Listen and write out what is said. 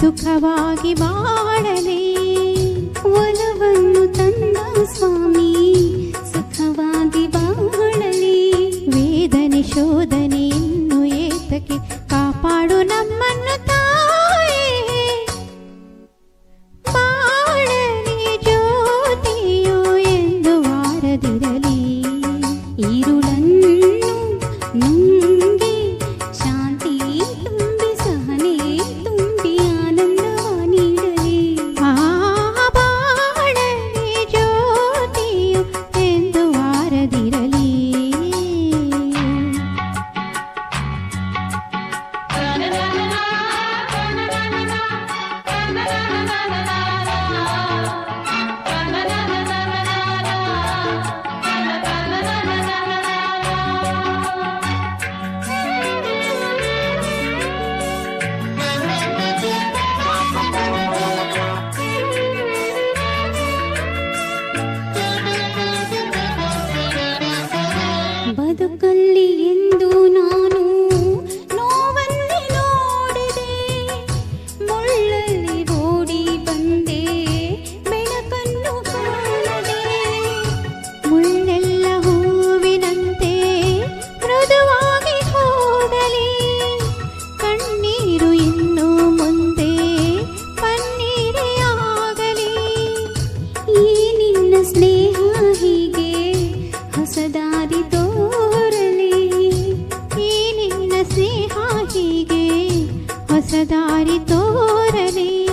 ಸುಖವಾಗಿ ಬಾಳಲಿ. ಒಲವನ್ನು ತಂದ ಸ್ವಾಮಿ ಸುಖವಾಗಿ ಬಾಳಲಿ. ವೇದನೆ ಶೋಧನೆಯನ್ನು ಏತಕ್ಕೆ ಕಾಪಾಡು ನಮ್ಮನ್ನು ತಾಯೇ. ಬಾಳಲಿ ಜ್ಯೋತಿಯೋ ಎಂದು ವಾರದಿರಲಿ. ಈರುಳನ್ನು ನುಂಗಿ ಶಾಂತಿ ತುಂಬಿ ಸಹನೆ ತುಂಬಿ ಆನಂದವ ನೀಡಲಿ. ಬಾಳಲಿ ಜ್ಯೋತಿಯು ಎಂದು ವಾರದಿರಲಿ. ಬದುಕಲ್ಲಿ ಎಂದು ನಾನು ನೋವಲ್ಲಿ ನೋಡಿದೆ. ಮುಳ್ಳಲ್ಲಿ ಓಡಿ ಬಂದೆ ಬೆಳಕನ್ನು ಕಾಣದೆ. ಮುಳ್ಳೆಲ್ಲ ಹೂವಿನಂತೆ ಮೃದುವಾಗಿ ಹೋಗಲಿ. ಕಣ್ಣೀರು ಇನ್ನು ಮುಂದೆ ಪನ್ನೀರೇ ಆಗಲಿ. ಈ ನಿನ್ನ ಸ್ನೇಹ ಹೀಗೆ ಹೊಸದಾರಿ ತೋರಲಿ. ಈ ನಿನ್ನ ಸ್ನೇಹ ಹೀಗೆ ಹೊಸದಾರಿ ತೋರಲಿ.